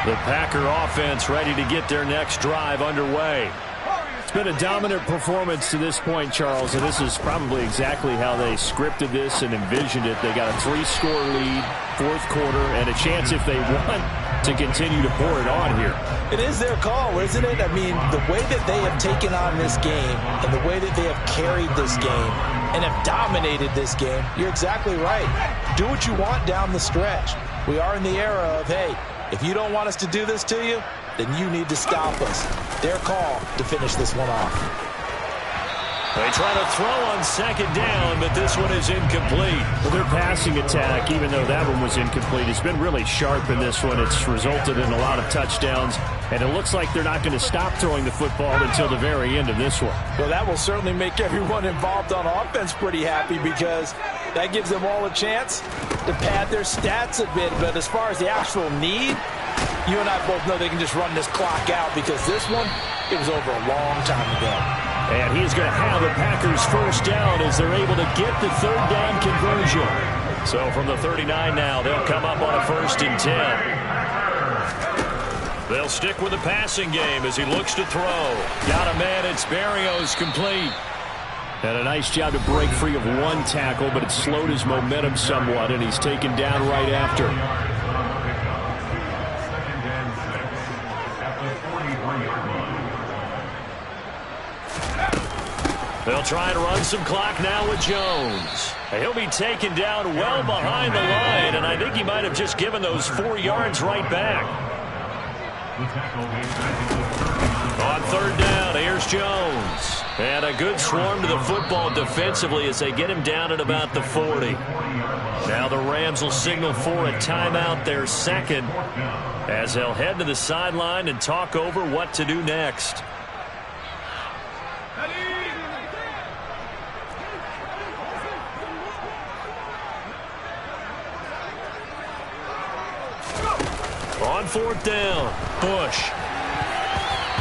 B: The Packer offense ready to get their next drive underway.
D: It's been a dominant performance to this point, Charles, and this is probably exactly how they scripted this and envisioned it. They got a 3-score lead, fourth quarter, and a chance if they want to continue to pour it on here.
A: It is their call, isn't it? I mean, the way that they have taken on this game and the way that they have carried this game and have dominated this game, you're exactly right. Do what you want down the stretch. We are in the era of, hey, if you don't want us to do this to you, then you need to stop us. Their call to finish this one off.
B: They try to throw on second down, but this one is incomplete.
D: Well, their passing attack, even though that one was incomplete, has been really sharp in this one. It's resulted in a lot of touchdowns, and it looks like they're not going to stop throwing the football until the very end of this one.
A: Well, that will certainly make everyone involved on offense pretty happy because that gives them all a chance to pad their stats a bit. But as far as the actual need, you and I both know they can just run this clock out because this one, it was over a long time ago.
B: And he's going to have the Packers first down as they're able to get the third down conversion. So from the 39 now, they'll come up on a 1st and 10. They'll stick with the passing game as he looks to throw. Got a man, it's Berrios, complete.
D: And a nice job to break free of one tackle, but it slowed his momentum somewhat, and he's taken down right after.
B: They'll try and run some clock now with Jones. He'll be taken down well behind the line, and I think he might have just given those 4 yards right back. On third down, here's Jones. And a good swarm to the football defensively as they get him down at about the 40. Now the Rams will signal for a timeout, their second, as they'll head to the sideline and talk over what to do next. On fourth down, Bush.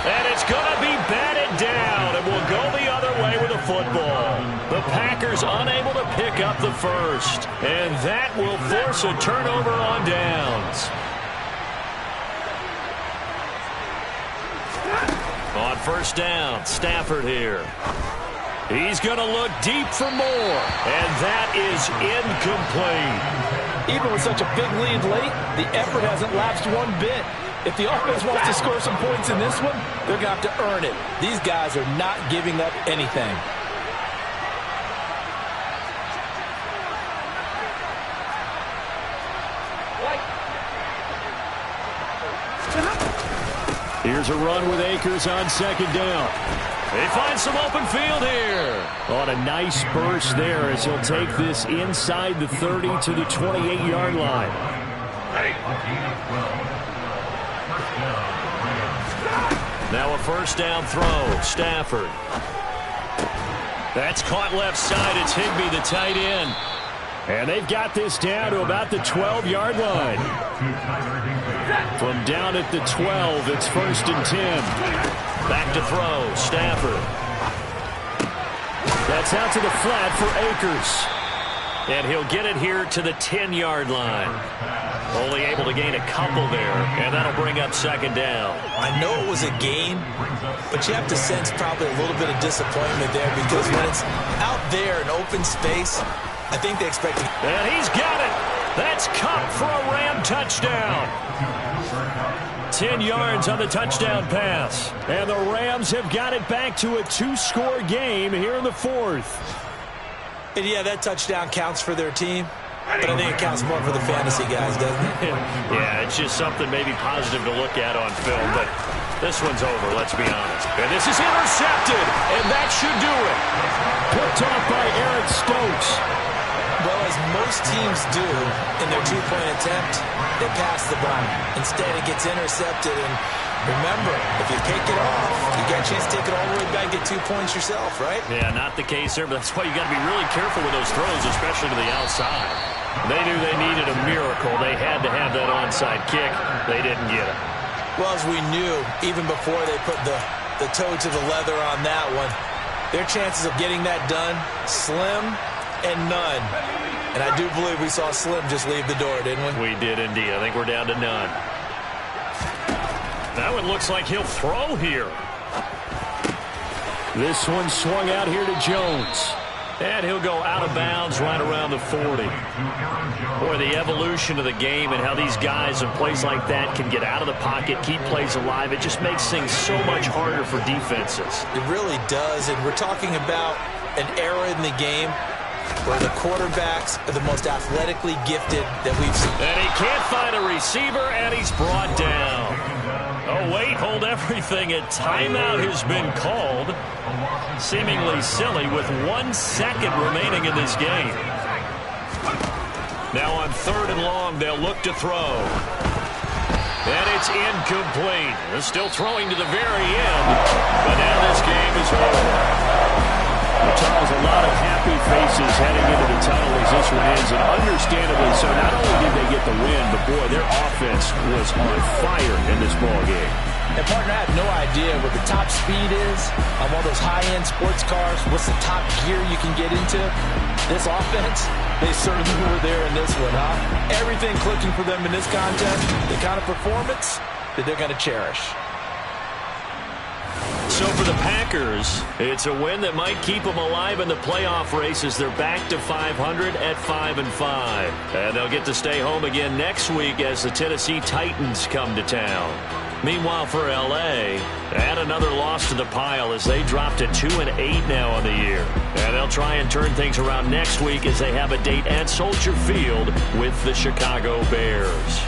B: And it's going to be batted down, and will go the other way with the football. The Packers unable to pick up the first, and that will force a turnover on downs. On first down, Stafford here. He's going to look deep for more, and that is incomplete.
A: Even with such a big lead late, the effort hasn't lapsed one bit. If the offense wants to score some points in this one, they're going to have to earn it. These guys are not giving up anything.
B: Here's a run with Akers on second down. They find some open field here.
D: On a nice burst there as he'll take this inside the 30 to the 28-yard line.
B: Now a first down throw, Stafford. That's caught left side. It's Higbee, the tight end.
D: And they've got this down to about the 12-yard line. From down at the 12, it's 1st and 10.
B: Back to throw, Stafford.
D: That's out to the flat for Akers.
B: And he'll get it here to the 10-yard line. Only able to gain a couple there, and that'll bring up second down.
A: I know it was a gain, but you have to sense probably a little bit of disappointment there because when it's out there in open space, I think they expect to...
B: And he's got it. That's Kupp for a Ram touchdown. 10 yards on the touchdown pass.
D: And the Rams have got it back to a 2-score game here in the fourth.
A: And yeah, that touchdown counts for their team. But I think it counts more for the fantasy guys, doesn't it?
B: Yeah, it's just something maybe positive to look at on film, but this one's over, let's be honest. And this is intercepted, and that should do it.
D: Picked off by Eric Stokes.
A: Well, as most teams do in their two-point attempt, they pass the ball. Instead, it gets intercepted, and remember, if you pick it off, you get a chance to take it all the way back, get 2 points yourself, right?
B: Yeah, not the case there, but that's why you got to be really careful with those throws, especially to the outside. They knew they needed a miracle. They had to have that onside kick. They didn't get it.
A: Well, as we knew, even before they put the toe to the leather on that one, their chances of getting that done, slim and none. And I do believe we saw Slim just leave the door, didn't we?
B: We did indeed. I think we're down to none. That one looks like he'll throw here.
D: This one swung out here to Jones.
B: And he'll go out of bounds right around the 40. Boy, the evolution of the game and how these guys in plays like that can get out of the pocket, keep plays alive, it just makes things so much harder for defenses.
A: It really does, and we're talking about an era in the game where the quarterbacks are the most athletically gifted that we've seen.
B: And he can't find a receiver, and he's brought down. Oh, wait, hold everything. A timeout has been called. Seemingly silly with 1 second remaining in this game. Now on 3rd and long, they'll look to throw. And it's incomplete. They're still throwing to the very end. But now this game is over.
D: Charles, a lot of happy faces heading into the tunnel as this one ends, and understandably so. Not only did they get the win, but boy, their offense was on fire in this ball game.
A: And partner, I have no idea what the top speed is on one of those high-end sports cars. What's the top gear you can get into? This offense, they certainly were there in this one, huh? Everything clicking for them in this contest, the kind of performance that they're going to cherish.
B: So for the Packers, it's a win that might keep them alive in the playoff race as they're back to 500 at 5-5. And they'll get to stay home again next week as the Tennessee Titans come to town. Meanwhile, for L.A., add another loss to the pile as they drop to 2-8 now on the year. And they'll try and turn things around next week as they have a date at Soldier Field with the Chicago Bears.